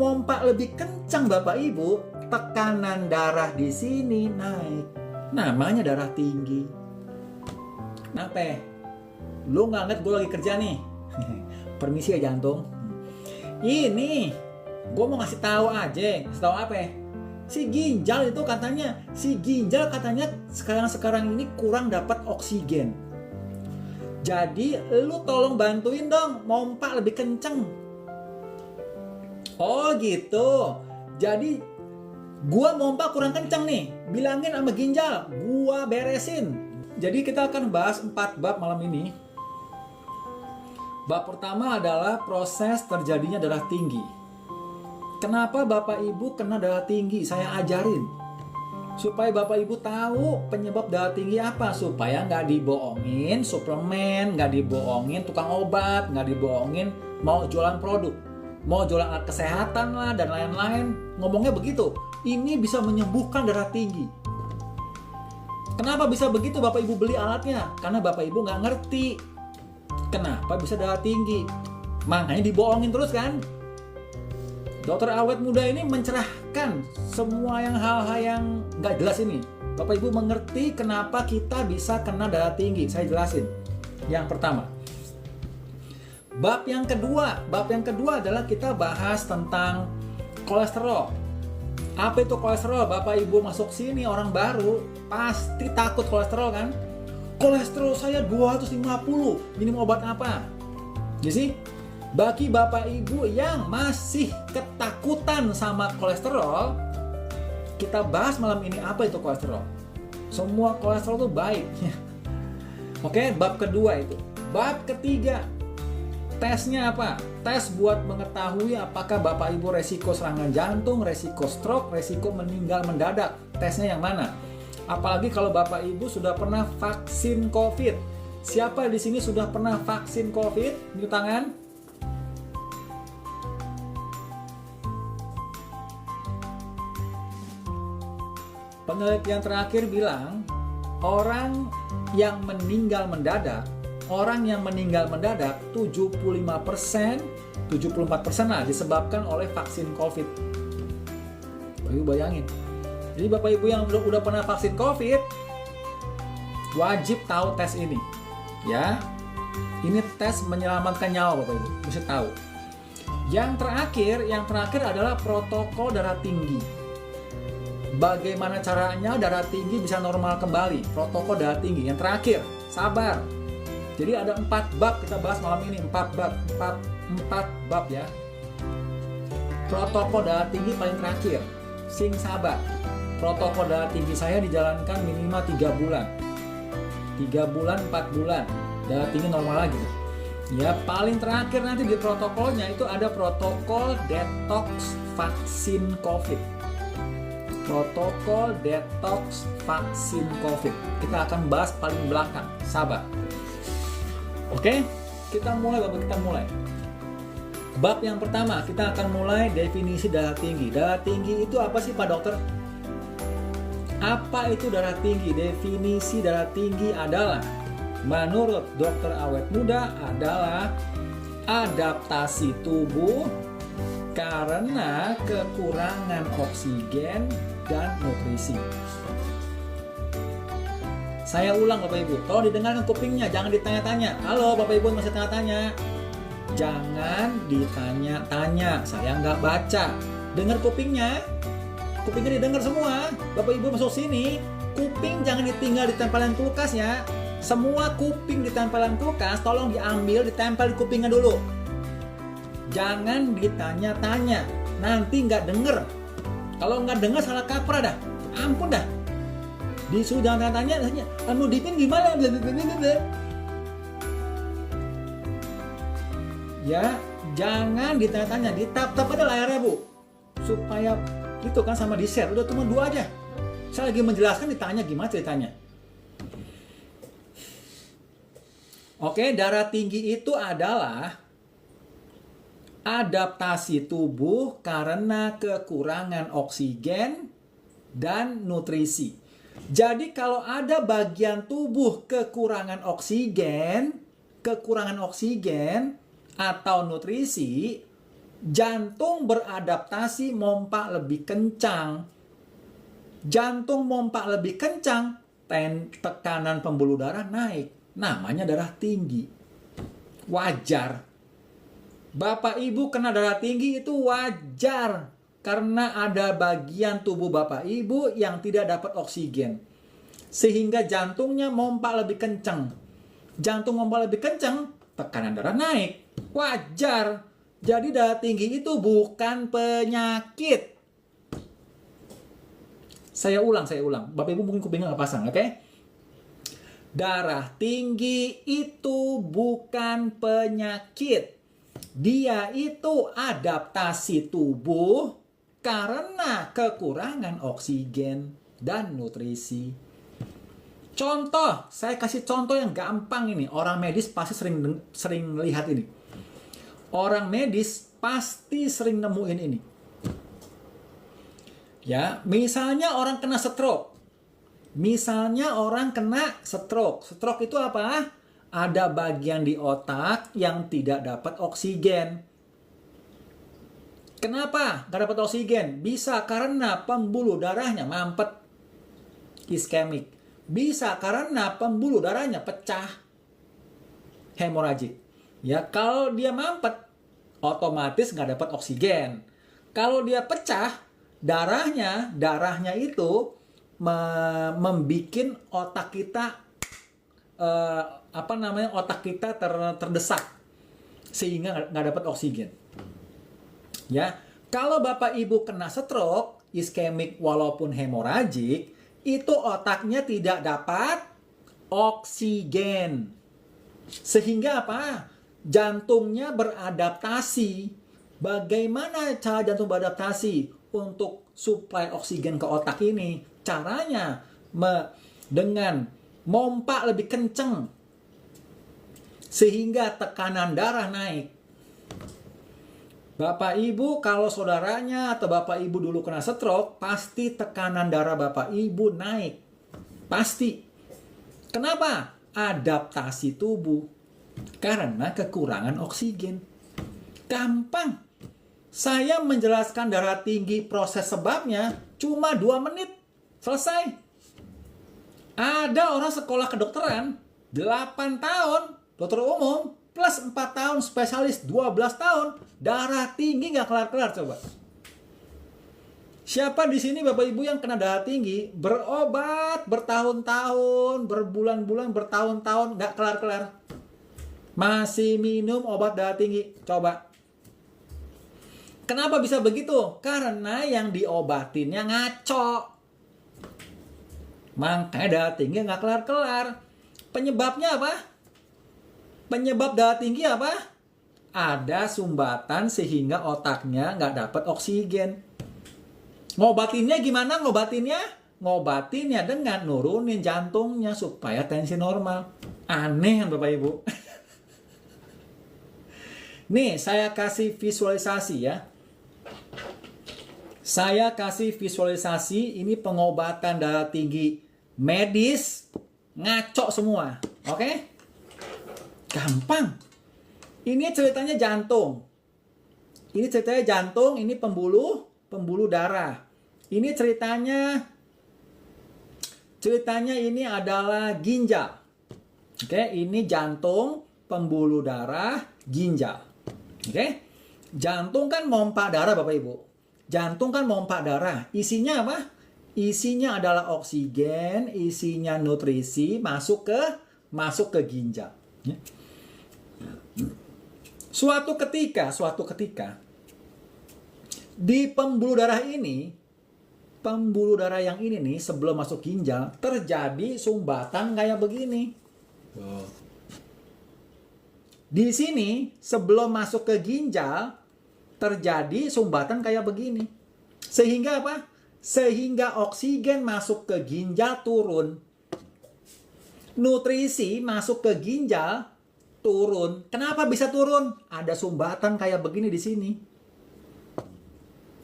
mompa lebih kencang Bapak Ibu, tekanan darah di sini naik. Namanya darah tinggi. Kenapa? Lu nggak ngeliat gue lagi kerja nih? Permisi ya jantung. Ini gue mau ngasih tahu aja. Ngasih tahu apa? Si ginjal katanya sekarang ini kurang dapat oksigen. Jadi lu tolong bantuin dong mompa lebih kenceng. Oh gitu. Jadi gua mompa kurang kenceng nih. Bilangin sama ginjal, gua beresin. Jadi kita akan bahas 4 bab malam ini. Bab pertama adalah proses terjadinya darah tinggi. Kenapa Bapak Ibu kena darah tinggi? Saya ajarin. Supaya Bapak Ibu tahu penyebab darah tinggi apa. Supaya nggak dibohongin suplemen, nggak dibohongin tukang obat, nggak dibohongin mau jualan produk. Mau jualan alat kesehatan lah dan lain-lain. Ngomongnya begitu. Ini bisa menyembuhkan darah tinggi. Kenapa bisa begitu Bapak Ibu beli alatnya? Karena Bapak Ibu nggak ngerti. Kenapa bisa darah tinggi? Makanya dibohongin terus kan? Dokter awet muda ini mencerahkan semua hal-hal yang nggak jelas ini. Bapak Ibu mengerti kenapa kita bisa kena darah tinggi. Saya jelasin. Yang pertama. Bab yang kedua adalah kita bahas tentang kolesterol. Apa itu kolesterol? Bapak Ibu masuk sini orang baru pasti takut kolesterol kan? Kolesterol saya 250. Minum obat apa? Jadi sih? Bagi Bapak Ibu yang masih ketakutan sama kolesterol, kita bahas malam ini apa itu kolesterol. Semua kolesterol itu baik. Oke, bab kedua itu. Bab ketiga, tesnya apa? Tes buat mengetahui apakah Bapak Ibu resiko serangan jantung, resiko stroke, resiko meninggal mendadak. Tesnya yang mana? Apalagi kalau Bapak Ibu sudah pernah vaksin COVID. Siapa di sini sudah pernah vaksin COVID? Tunjuk tangan. Penelitian terakhir bilang orang yang meninggal mendadak 75%, 74% lah disebabkan oleh vaksin COVID. Bapak Ibu bayangin. Jadi Bapak Ibu yang udah pernah vaksin COVID wajib tahu tes ini. Ya. Ini tes menyelamatkan nyawa Bapak Ibu, mesti tahu. Yang terakhir adalah protokol darah tinggi. Bagaimana caranya darah tinggi bisa normal kembali? Protokol darah tinggi. Yang terakhir, sabar. Jadi ada 4 bab kita bahas malam ini. 4 bab ya. Protokol darah tinggi paling terakhir. Sing sabar. Protokol darah tinggi saya dijalankan minimal 3 bulan. 3 bulan, 4 bulan. Darah tinggi normal lagi. Ya, paling terakhir nanti di protokolnya itu ada protokol detox vaksin COVID. Protokol detox vaksin COVID. Kita akan bahas paling belakang. Sabar. Oke, kita mulai. Bab yang pertama, kita akan mulai definisi darah tinggi. Darah tinggi itu apa sih Pak Dokter? Apa itu darah tinggi? Definisi darah tinggi adalah, menurut dokter awet muda, adalah adaptasi tubuh karena kekurangan oksigen dan nutrisi. Saya ulang Bapak Ibu, tolong didengarkan kupingnya, jangan ditanya-tanya. Halo Bapak Ibu masih tanya-tanya. Jangan ditanya-tanya, saya nggak baca. Dengar kupingnya didengar semua. Bapak Ibu masuk sini, kuping jangan ditinggal ditempelan kulkas ya. Semua kuping ditempelan kulkas, tolong diambil, ditempel di kupingnya dulu. Jangan ditanya-tanya, nanti nggak denger. Kalau nggak dengar salah kaprah dah, ampun dah. Disuruh jangan tanya-tanya, kamu dipin gimana? Ya, jangan ditanya-tanya, ditap-tap aja layarnya Bu, supaya itu kan sama di share. Udah cuma 2 aja. Saya lagi menjelaskan ditanya gimana ceritanya. Oke, darah tinggi itu adalah adaptasi tubuh karena kekurangan oksigen dan nutrisi. Jadi kalau ada bagian tubuh kekurangan oksigen atau nutrisi, Jantung beradaptasi mompa lebih kencang. Jantung mompa lebih kencang, tekanan pembuluh darah naik. Namanya darah tinggi. Wajar. Bapak Ibu kena darah tinggi itu wajar. Karena ada bagian tubuh Bapak Ibu yang tidak dapat oksigen. Sehingga jantungnya mompa lebih kencang. Jantung mompa lebih kencang, tekanan darah naik. Wajar. Jadi darah tinggi itu bukan penyakit. Saya ulang. Bapak Ibu mungkin kupingnya nggak pasang, oke? Darah tinggi itu bukan penyakit. Dia itu adaptasi tubuh karena kekurangan oksigen dan nutrisi. Contoh, saya kasih contoh yang gampang ini. Orang medis pasti sering lihat ini. Orang medis pasti sering nemuin ini. Ya, misalnya orang kena stroke. Stroke itu apa? Ada bagian di otak yang tidak dapat oksigen. Kenapa nggak dapat oksigen? Bisa karena pembuluh darahnya mampet, iskemik. Bisa karena pembuluh darahnya pecah, hemoragik. Ya, kalau dia mampet, otomatis nggak dapat oksigen. Kalau dia pecah, darahnya itu membikin otak kita otak kita terdesak sehingga nggak dapat oksigen. Ya, kalau Bapak Ibu kena stroke, iskemik walaupun hemoragik, itu otaknya tidak dapat oksigen. Sehingga apa? Jantungnya beradaptasi. Bagaimana cara jantung beradaptasi untuk suplai oksigen ke otak ini? Caranya dengan mompa lebih kenceng sehingga tekanan darah naik. Bapak Ibu kalau saudaranya atau Bapak Ibu dulu kena stroke, pasti tekanan darah Bapak Ibu naik. Pasti. Kenapa? Adaptasi tubuh karena kekurangan oksigen. Gampang. Saya menjelaskan darah tinggi proses sebabnya cuma 2 menit. Selesai. Ada orang sekolah kedokteran 8 tahun dokter umum plus 4 tahun spesialis 12 tahun darah tinggi nggak kelar-kelar coba. Siapa di sini Bapak Ibu yang kena darah tinggi berobat bertahun-tahun, berbulan-bulan, bertahun-tahun nggak kelar-kelar? Masih minum obat darah tinggi. Coba. Kenapa bisa begitu? Karena yang diobatinnya ngaco. Makanya darah tinggi nggak kelar-kelar. Penyebabnya apa? Penyebab darah tinggi apa? Ada sumbatan sehingga otaknya nggak dapat oksigen. Ngobatinnya gimana ngobatinnya? Ngobatinnya dengan nurunin jantungnya supaya tensi normal. Aneh kan Bapak Ibu? Nih, saya kasih visualisasi ya. Saya kasih visualisasi ini pengobatan darah tinggi medis ngaco semua. Oke? Gampang. Ini ceritanya jantung. Ini pembuluh darah. Ini ceritanya ini adalah ginjal. Oke, ini jantung, pembuluh darah, ginjal. Oke? Jantung kan mompa darah Bapak Ibu. Jantung kan mompa darah. Isinya apa? Isinya adalah oksigen, isinya nutrisi masuk ke ginjal. Suatu ketika di pembuluh darah yang ini nih sebelum masuk ginjal terjadi sumbatan kayak begini. Di sini sebelum masuk ke ginjal terjadi sumbatan kayak begini. Sehingga apa? Sehingga oksigen masuk ke ginjal turun. Nutrisi masuk ke ginjal turun. Kenapa bisa turun? Ada sumbatan kayak begini di sini.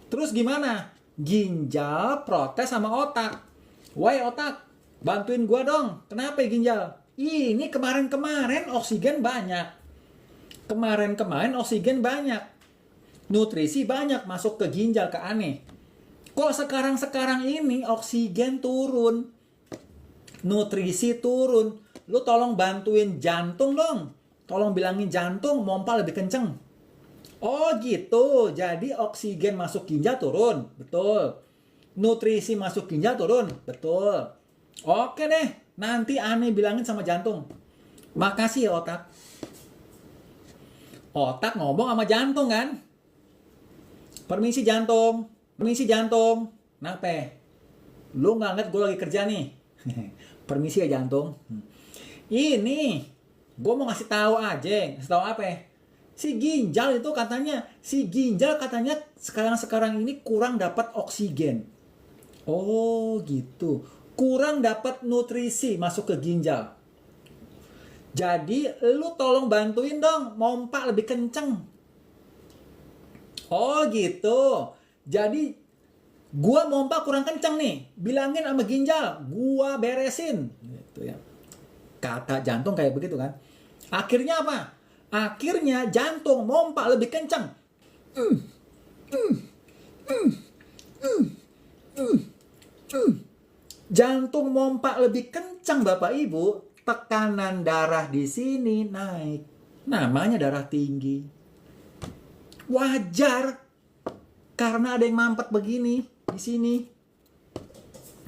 Terus gimana? Ginjal protes sama otak. Woi otak, bantuin gua dong. Kenapa ya ginjal? Ini kemarin-kemarin oksigen banyak. Nutrisi banyak masuk ke ginjal, ke aneh. Kok sekarang ini oksigen turun, nutrisi turun. Lu tolong bantuin jantung dong. Tolong bilangin jantung pompa lebih kenceng. Oh gitu, jadi oksigen masuk ginjal turun, betul. Nutrisi masuk ginjal turun, betul. Oke deh, nanti aneh bilangin sama jantung. Makasih ya otak. Otak ngomong sama jantung kan? Permisi jantung, permisi jantung. Kenapa? Lu nggak ngeliat gue lagi kerja nih. Permisi ya jantung. Ini, gue mau ngasih tahu aja. Ngasih tahu apa? Si ginjal katanya sekarang ini kurang dapat oksigen. Oh gitu. Kurang dapat nutrisi masuk ke ginjal. Jadi lu tolong bantuin dong mompa lebih kenceng. Oh gitu. Jadi gua mompa kurang kenceng nih. Bilangin sama ginjal, gua beresin. Gitu ya. Kata jantung kayak begitu kan. Akhirnya apa? Akhirnya jantung mompa lebih kenceng. Jantung mompa lebih kencang Bapak Ibu, tekanan darah di sini naik. Namanya darah tinggi. Wajar karena ada yang mampet begini di sini.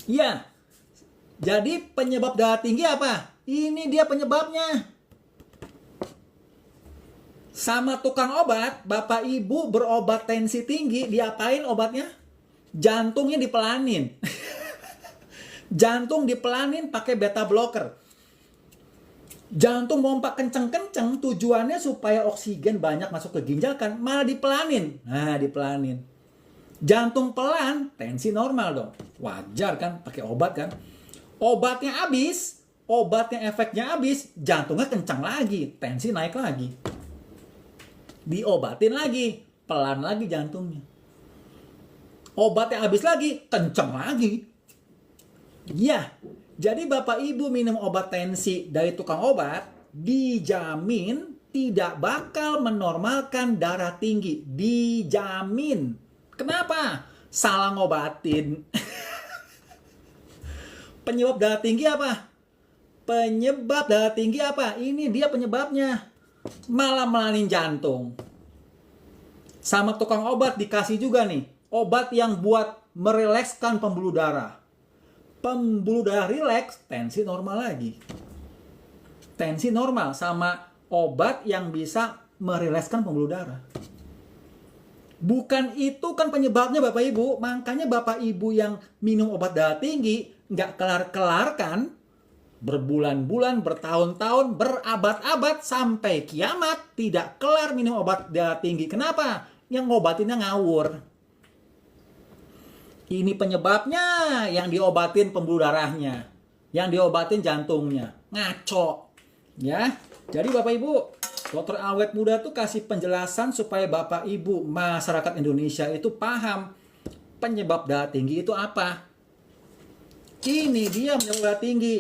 Ya. Jadi penyebab darah tinggi apa? Ini dia penyebabnya. Sama tukang obat, Bapak Ibu berobat tensi tinggi, diapain obatnya? Jantungnya dipelanin. Jantung dipelanin pakai beta blocker. Jantung pompa kenceng-kenceng tujuannya supaya oksigen banyak masuk ke ginjal kan, malah dipelanin. Nah, dipelanin. Jantung pelan, tensi normal dong. Wajar kan pakai obat kan. Obatnya habis, obatnya efeknya habis, jantungnya kencang lagi, tensi naik lagi. Diobatin lagi, pelan lagi jantungnya. Obatnya habis lagi, kencang lagi. Ya, jadi Bapak Ibu minum obat tensi dari tukang obat, dijamin tidak bakal menormalkan darah tinggi. Dijamin. Kenapa? Salah ngobatin. Penyebab darah tinggi apa? Penyebab darah tinggi apa? Ini dia penyebabnya. Malah melanin jantung. Sama tukang obat dikasih juga nih, obat yang buat merilekskan pembuluh darah. Pembuluh darah rileks, tensi normal lagi. Tensi normal sama obat yang bisa merilekskan pembuluh darah. Bukan itu kan penyebabnya Bapak Ibu. Makanya Bapak Ibu yang minum obat darah tinggi nggak kelar-kelar kan. Berbulan-bulan, bertahun-tahun, berabad-abad sampai kiamat tidak kelar minum obat darah tinggi. Kenapa? Yang ngobatinnya ngawur. Ini penyebabnya, yang diobatin pembuluh darahnya, yang diobatin jantungnya. Ngaco. Ya. Jadi Bapak Ibu, Dokter Awet Muda tuh kasih penjelasan supaya Bapak Ibu masyarakat Indonesia itu paham penyebab darah tinggi itu apa. Ini dia penyebab darah tinggi.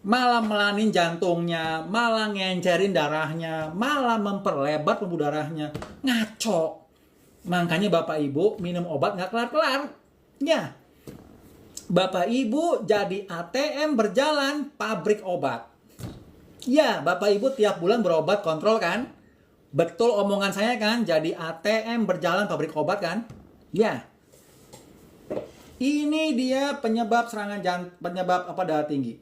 Malah melanin jantungnya, malah ngencerin darahnya, malah memperlebar pembuluh darahnya. Ngaco. Makanya Bapak Ibu minum obat nggak kelar-kelar. Ya, Bapak Ibu jadi ATM berjalan pabrik obat. Ya, Bapak Ibu tiap bulan berobat kontrol kan? Betul omongan saya kan? Jadi ATM berjalan pabrik obat kan? Ya. Ini dia penyebab penyebab darah tinggi.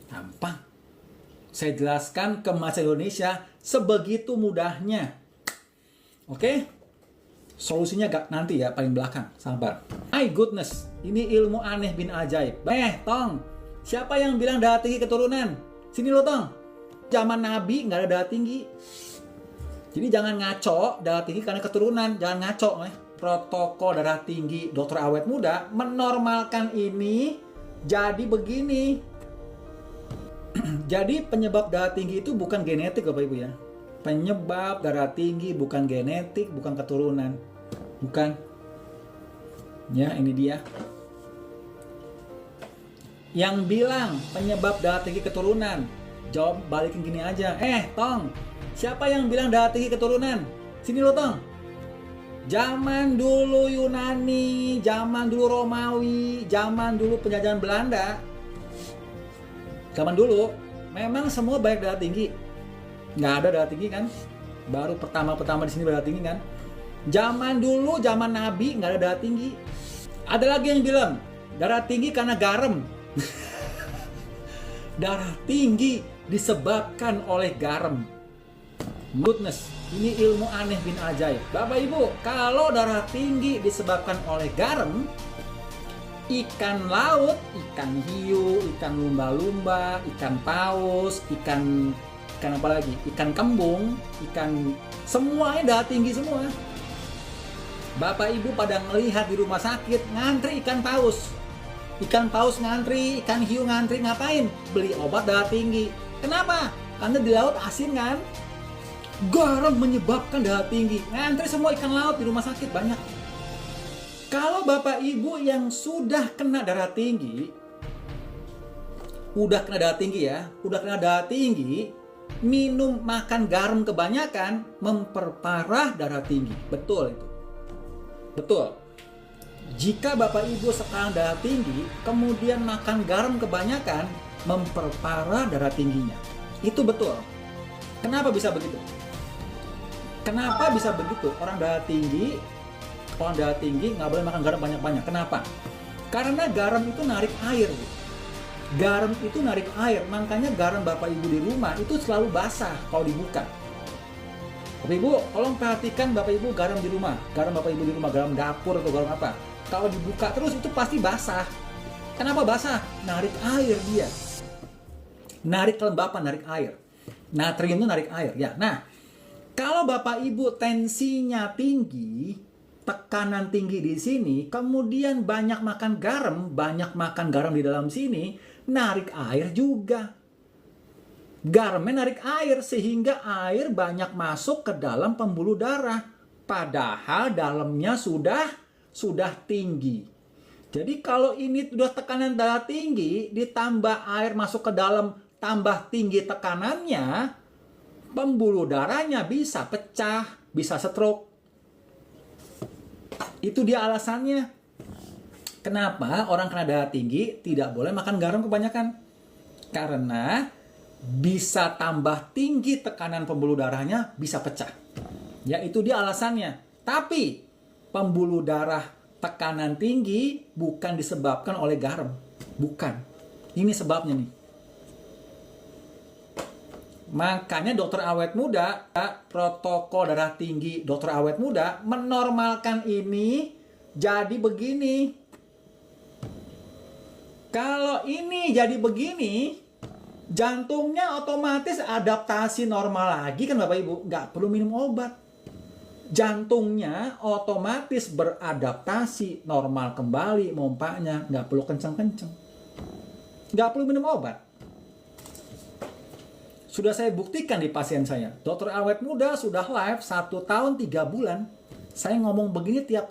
Gampang. Saya jelaskan ke masyarakat Indonesia sebegitu mudahnya. Oke? Solusinya gak nanti ya, paling belakang. Sabar. My goodness, ini ilmu aneh bin ajaib. Tong, siapa yang bilang darah tinggi keturunan? Sini lo, Tong. Zaman Nabi nggak ada darah tinggi. Jadi jangan ngaco darah tinggi karena keturunan. Jangan ngaco. Protokol darah tinggi Dokter Awet Muda menormalkan ini jadi begini. Jadi penyebab darah tinggi itu bukan genetik Bapak Ibu ya. Penyebab darah tinggi bukan genetik, bukan keturunan. Bukan. Ya, ini dia. Yang bilang penyebab darah tinggi keturunan, jawab balikin gini aja. Tong, siapa yang bilang darah tinggi keturunan? Sini lo Tong. Zaman dulu Yunani, zaman dulu Romawi, zaman dulu penjajahan Belanda. Zaman dulu memang semua banyak darah tinggi. Nggak ada darah tinggi kan? Baru pertama di sini darah tinggi kan? Zaman dulu, zaman Nabi nggak ada darah tinggi. Ada lagi yang bilang darah tinggi karena garam. Darah tinggi disebabkan oleh garam. Goodness, ini ilmu aneh bin ajaib. Bapak Ibu, kalau darah tinggi disebabkan oleh garam, ikan laut, ikan hiu, ikan lumba-lumba, ikan paus, ikan apa lagi? Ikan kembung, semuanya darah tinggi semua. Bapak Ibu pada ngelihat di rumah sakit ngantri ikan paus. Ikan paus ngantri, ikan hiu ngantri, ngapain? Beli obat darah tinggi. Kenapa? Karena di laut asin kan? Garam menyebabkan darah tinggi. Ngantri semua ikan laut di rumah sakit banyak. Kalau Bapak Ibu yang sudah kena darah tinggi, udah kena darah tinggi, minum makan garam kebanyakan memperparah darah tinggi. Betul itu. Betul. Jika Bapak Ibu sekarang darah tinggi, kemudian makan garam kebanyakan memperparah darah tingginya. Itu betul. Kenapa bisa begitu? Kenapa bisa begitu? Orang darah tinggi nggak boleh makan garam banyak-banyak. Kenapa? Karena garam itu narik air. Garam itu narik air. Makanya garam Bapak Ibu di rumah itu selalu basah kalau dibuka. Bapak Ibu, tolong perhatikan Bapak Ibu garam di rumah. Garam Bapak Ibu di rumah, garam dapur atau garam apa. Kalau dibuka terus itu pasti basah. Kenapa basah? Narik air dia. Narik kelembapan, narik air. Natrium itu narik air. Ya, nah. Kalau Bapak Ibu tensinya tinggi, tekanan tinggi di sini, kemudian banyak makan garam di dalam sini, narik air juga. Garamnya narik air sehingga air banyak masuk ke dalam pembuluh darah. Padahal dalamnya sudah tinggi. Jadi kalau ini sudah tekanan darah tinggi, ditambah air masuk ke dalam, tambah tinggi tekanannya, pembuluh darahnya bisa pecah, bisa stroke. Itu dia alasannya. Kenapa orang kena darah tinggi tidak boleh makan garam kebanyakan? Karena bisa tambah tinggi tekanan pembuluh darahnya, bisa pecah. Ya, itu dia alasannya. Tapi pembuluh darah tekanan tinggi bukan disebabkan oleh garam. Bukan. Ini sebabnya nih. Makanya dokter awet muda, protokol darah tinggi dokter awet muda menormalkan ini jadi begini. Kalau ini jadi begini, jantungnya otomatis adaptasi normal lagi kan Bapak Ibu, nggak perlu minum obat. Jantungnya otomatis beradaptasi normal kembali mompanya, nggak perlu kenceng-kenceng. Nggak perlu minum obat. Sudah saya buktikan di pasien saya. Dokter awet muda sudah live 1 tahun 3 bulan. Saya ngomong begini tiap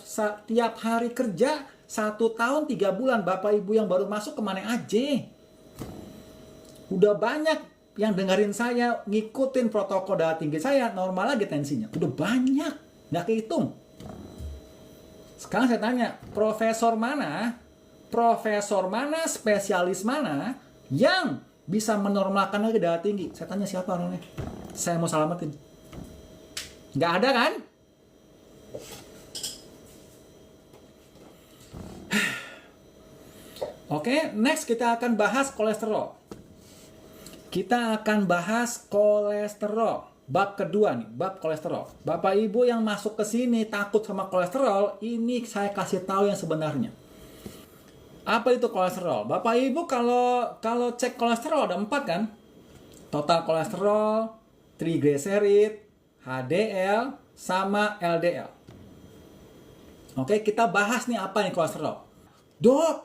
hari kerja 1 tahun 3 bulan. Bapak Ibu yang baru masuk kemana aja? Udah banyak yang dengerin saya, ngikutin protokol darah tinggi saya, normal lagi tensinya. Udah banyak, nggak kehitung. Sekarang saya tanya, profesor mana, spesialis mana yang bisa menormalkan lagi darah tinggi? Saya tanya siapa orangnya? Saya mau selamatin. Nggak ada kan? Oke, next kita akan bahas kolesterol. Kita akan bahas kolesterol. Bab kedua nih, bab kolesterol. Bapak Ibu yang masuk ke sini takut sama kolesterol, ini saya kasih tahu yang sebenarnya. Apa itu kolesterol? Bapak Ibu kalau cek kolesterol ada 4 kan? Total kolesterol, trigliserid, HDL, sama LDL. Oke, kita bahas nih apa nih kolesterol. Dok,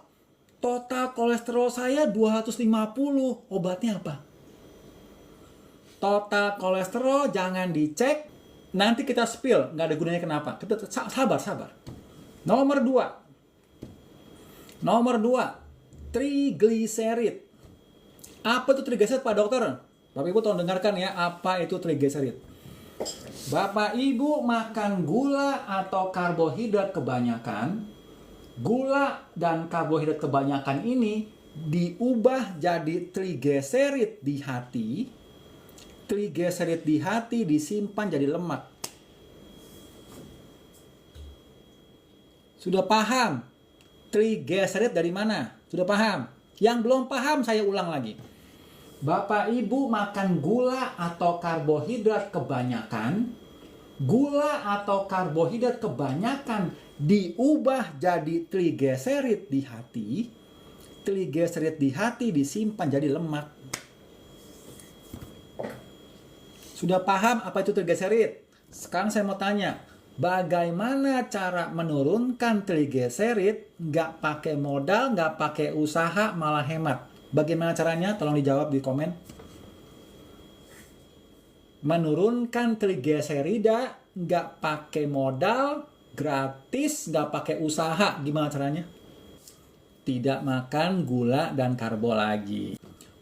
total kolesterol saya 250, obatnya apa? Total kolesterol jangan dicek, nanti kita spill, nggak ada gunanya kenapa. Kita sabar. Nomor 2, trigliserid. Apa itu trigliserid Pak Dokter? Bapak Ibu tolong dengarkan ya, apa itu trigliserid. Bapak Ibu makan gula atau karbohidrat kebanyakan, gula dan karbohidrat kebanyakan ini diubah jadi trigliserid di hati. Trigliserid di hati disimpan jadi lemak. Sudah paham? Trigliserid dari mana? Sudah paham? Yang belum paham saya ulang lagi. Bapak Ibu makan gula atau karbohidrat kebanyakan, gula atau karbohidrat kebanyakan diubah jadi trigliserid di hati. Trigliserid di hati disimpan jadi lemak. Sudah paham apa itu trigliserid? Sekarang saya mau tanya, bagaimana cara menurunkan trigliserid nggak pakai modal, nggak pakai usaha, malah hemat? Bagaimana caranya? Tolong dijawab di komen. Menurunkan trigliserida nggak pakai modal, gratis, nggak pakai usaha. Gimana caranya? Tidak makan gula dan karbo lagi.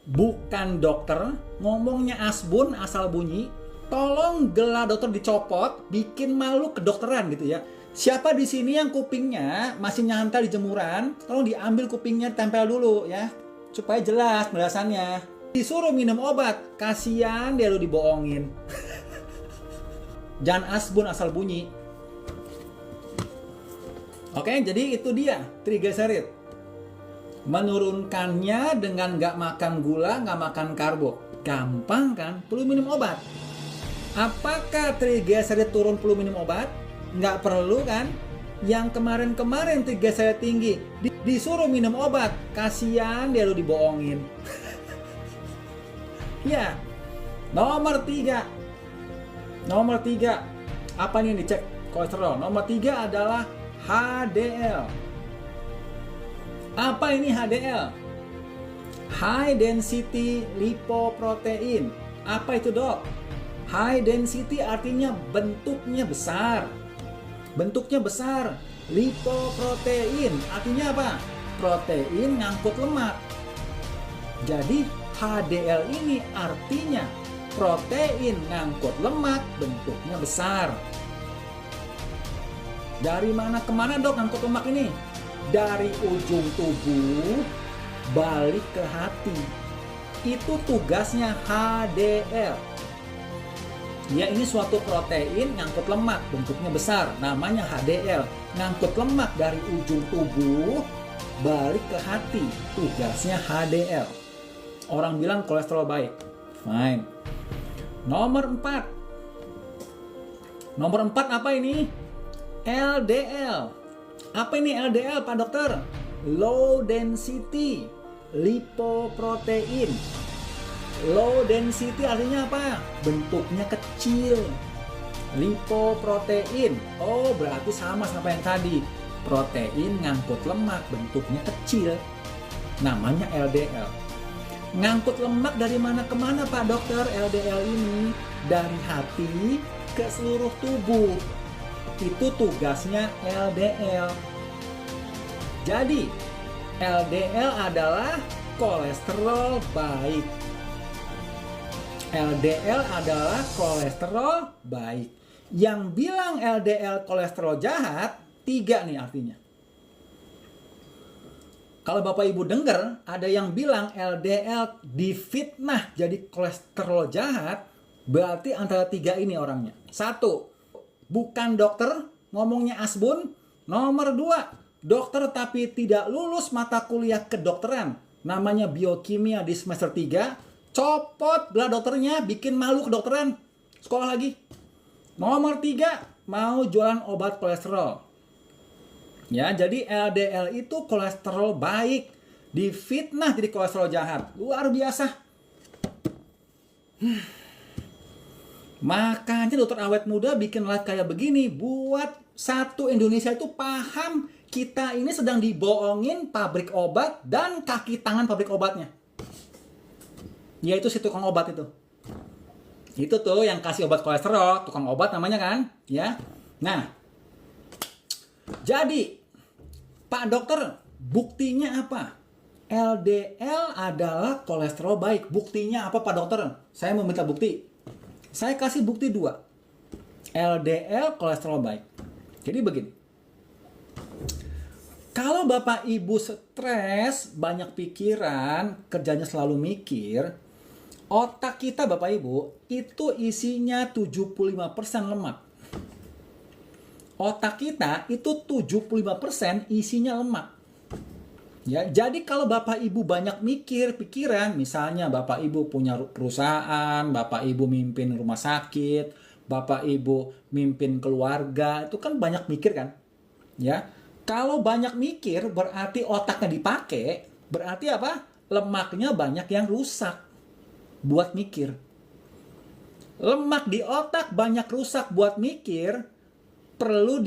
Bukan dokter, ngomongnya asbun asal bunyi. Tolong gelar dokter dicopot, bikin malu kedokteran gitu ya. Siapa di sini yang kupingnya masih nyantai di jemuran, tolong diambil kupingnya, tempel dulu ya. Supaya jelas penjelasannya. Disuruh minum obat, kasihan dia lu dibohongin. Jangan asbun asal bunyi. Oke, jadi itu dia trigliserid. Menurunkannya dengan nggak makan gula, nggak makan karbo. Gampang kan? Perlu minum obat. Apakah trigliserid turun perlu minum obat? Nggak perlu kan? Yang kemarin-kemarin trigliserid tinggi disuruh minum obat, kasihan dia lu dibohongin. Ya, nomor 3, apa nih yang dicek kolesterol? Nomor 3 adalah HDL. Apa ini HDL? High density lipoprotein. Apa itu dok? High density artinya bentuknya besar. Bentuknya besar. Lipoprotein artinya apa? Protein ngangkut lemak. Jadi HDL ini artinya protein ngangkut lemak, bentuknya besar. Dari mana kemana dok ngangkut lemak ini? Dari ujung tubuh balik ke hati. Itu tugasnya HDL. Ya, ini suatu protein ngangkut lemak, bentuknya besar, namanya HDL. Ngangkut lemak dari ujung tubuh balik ke hati, tugasnya HDL. Orang bilang kolesterol baik. Fine. Nomor 4. Nomor 4 apa ini? LDL. Apa ini LDL Pak Dokter? Low density lipoprotein. Low density artinya apa? Bentuknya kecil. Lipoprotein. Oh, berarti sama yang tadi. Protein ngangkut lemak, bentuknya kecil. Namanya LDL. Ngangkut lemak dari mana ke mana Pak Dokter? LDL ini dari hati ke seluruh tubuh. Itu tugasnya LDL. Jadi, LDL adalah kolesterol baik. LDL adalah kolesterol baik. Yang bilang LDL kolesterol jahat, 3 nih artinya. Kalau Bapak Ibu dengar, ada yang bilang LDL difitnah jadi kolesterol jahat, berarti antara 3 ini orangnya. 1, bukan dokter, ngomongnya asbun. Nomor 2, dokter tapi tidak lulus mata kuliah kedokteran, namanya biokimia di semester 3. Copot gelar dokternya, bikin malu kedokteran, sekolah lagi. Nomor 3, mau jualan obat kolesterol. Ya, jadi LDL itu kolesterol baik, difitnah jadi kolesterol jahat. Luar biasa. Makanya dokter awet muda bikin live kayak begini, buat satu Indonesia itu paham kita ini sedang dibohongin pabrik obat dan kaki tangan pabrik obatnya. Yaitu si tukang obat itu. Itu tuh yang kasih obat kolesterol, tukang obat namanya kan, ya. Nah, jadi Pak Dokter, buktinya apa? LDL adalah kolesterol baik. Buktinya apa Pak Dokter? Saya mau minta bukti. Saya kasih bukti 2. LDL kolesterol baik. Jadi begini. Kalau Bapak Ibu stres, banyak pikiran, kerjanya selalu mikir, otak kita Bapak Ibu itu isinya 75% lemak. Otak kita itu 75% isinya lemak. Ya, jadi kalau Bapak Ibu banyak mikir, pikiran, misalnya Bapak Ibu punya perusahaan, Bapak Ibu mimpin rumah sakit, Bapak Ibu mimpin keluarga, itu kan banyak mikir kan? Ya. Kalau banyak mikir berarti otaknya dipakai, berarti apa? Lemaknya banyak yang rusak buat mikir. Lemak di otak banyak rusak buat mikir, perlu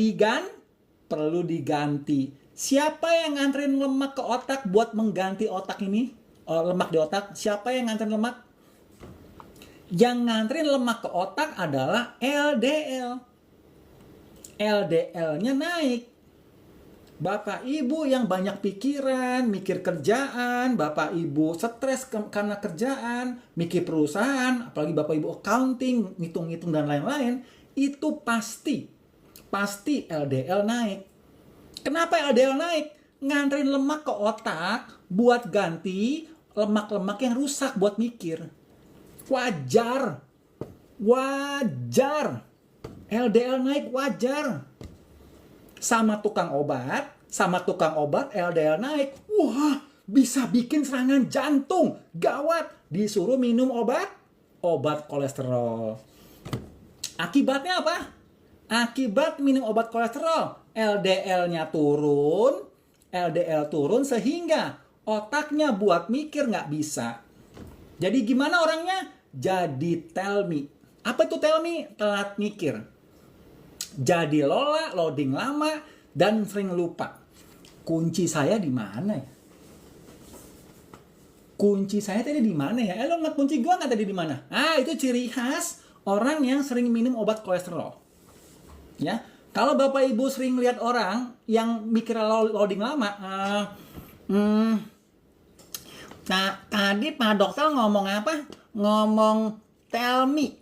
diganti. Siapa yang nganterin lemak ke otak buat mengganti otak ini? Lemak di otak. Siapa yang nganterin lemak? Yang nganterin lemak ke otak adalah LDL. LDL-nya naik. Bapak Ibu yang banyak pikiran, mikir kerjaan, Bapak Ibu stres karena kerjaan, mikir perusahaan, apalagi Bapak Ibu accounting, ngitung-ngitung dan lain-lain, itu pasti LDL naik. Kenapa LDL naik? Nganterin lemak ke otak buat ganti lemak-lemak yang rusak buat mikir. Wajar. LDL naik wajar. Sama tukang obat LDL naik. Wah, bisa bikin serangan jantung. Gawat. Disuruh minum obat kolesterol. Akibatnya apa? Akibat minum obat kolesterol, LDL-nya turun, LDL turun sehingga otaknya buat mikir nggak bisa. Jadi gimana orangnya? Jadi tell me. Apa itu tell me? Telat mikir. Jadi loading lama, dan sering lupa. Kunci saya di mana ya? Kunci saya tadi di mana ya? Lo nggak kunci gua nggak tadi di mana? Itu ciri khas orang yang sering minum obat kolesterol. Ya, kalau Bapak Ibu sering lihat orang yang mikir loading lama, nah tadi Pak Dokter ngomong apa? Ngomong tell me.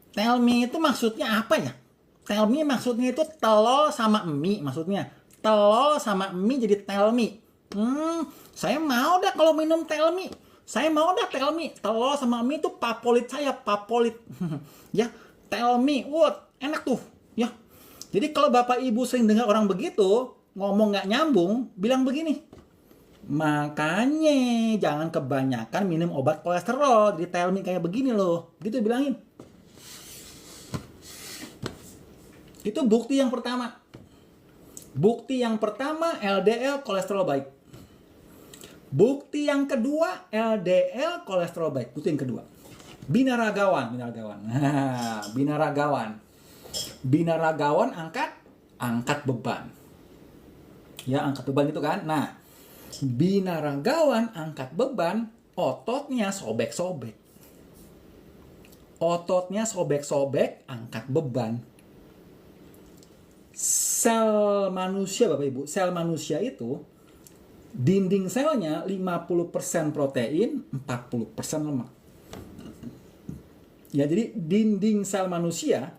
Tell me itu maksudnya apa ya? Tell me maksudnya itu telur sama mie maksudnya. Telur sama mie jadi tell me. Saya mau dah kalau minum tell me. Saya mau dah tell me. Telur sama mie itu favorit saya, favorit. Ya, tell me. Wah, enak tuh. Ya. Jadi kalau Bapak Ibu sering dengar orang begitu, ngomong nggak nyambung, bilang begini. Makanya jangan kebanyakan minum obat kolesterol. Jadi tell me kayak begini loh. Gitu bilangin. Itu bukti yang pertama. Bukti yang pertama LDL kolesterol baik. Bukti yang kedua LDL kolesterol baik. Bukti yang kedua. Binaragawan. Nah, binaragawan angkat beban. Ya, angkat beban itu kan. Nah, binaragawan angkat beban, ototnya sobek-sobek. Ototnya sobek-sobek, angkat beban. Sel manusia Bapak Ibu, sel manusia itu dinding selnya 50% protein, 40% lemak. Ya, jadi dinding sel manusia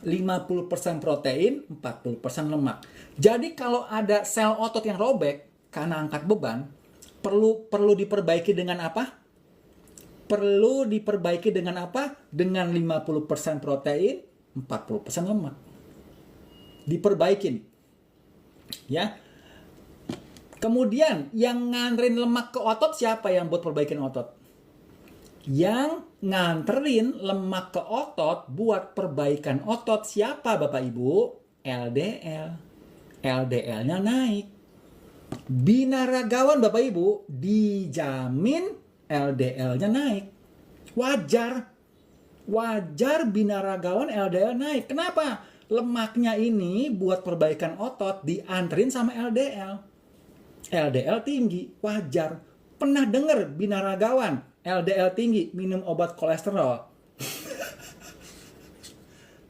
50% protein, 40% lemak. Jadi kalau ada sel otot yang robek karena angkat beban, perlu diperbaiki dengan apa? Perlu diperbaiki dengan apa? Dengan 50% protein, 40% lemak. Diperbaikin. Ya. Kemudian yang nganterin lemak ke otot siapa yang buat perbaikin otot? Yang nganterin lemak ke otot buat perbaikan otot siapa Bapak Ibu? LDL. LDL-nya naik. Binaragawan Bapak Ibu dijamin LDL-nya naik. Wajar. Wajar binaragawan LDL naik. Kenapa? Lemaknya ini buat perbaikan otot dianterin sama LDL. LDL tinggi, wajar. Pernah dengar binaragawan LDL tinggi minum obat kolesterol?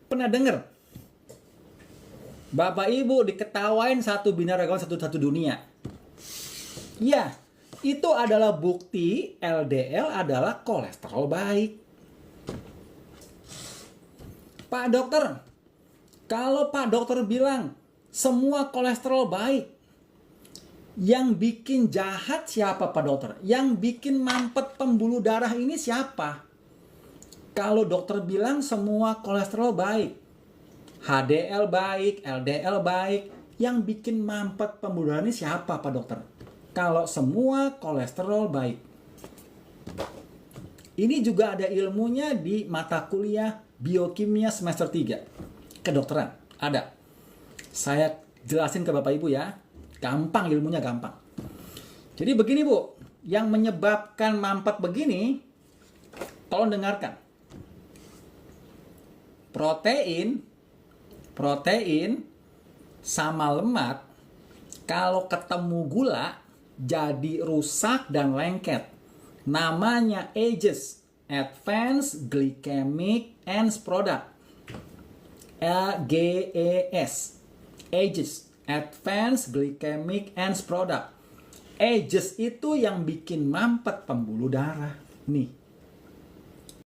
Pernah dengar? Bapak Ibu diketawain satu binaragawan satu dunia. Ya, itu adalah bukti LDL adalah kolesterol baik. Pak dokter, kalau Pak dokter bilang semua kolesterol baik, yang bikin jahat siapa Pak dokter? Yang bikin mampet pembuluh darah ini siapa? Kalau dokter bilang semua kolesterol baik, HDL baik, LDL baik, yang bikin mampet pembuluh darah ini siapa Pak dokter? Kalau semua kolesterol baik. Ini juga ada ilmunya di mata kuliah biokimia semester 3. Kedokteran, ada. Saya jelasin ke Bapak Ibu ya. Gampang, ilmunya gampang. Jadi begini Bu, yang menyebabkan mampet begini, tolong dengarkan. Protein sama lemak kalau ketemu gula jadi rusak dan lengket. Namanya AGES, Advanced Glycemic End Product. AGES. AGES, Advanced Glycemic End Product. AGES itu yang bikin mampet pembuluh darah. Nih,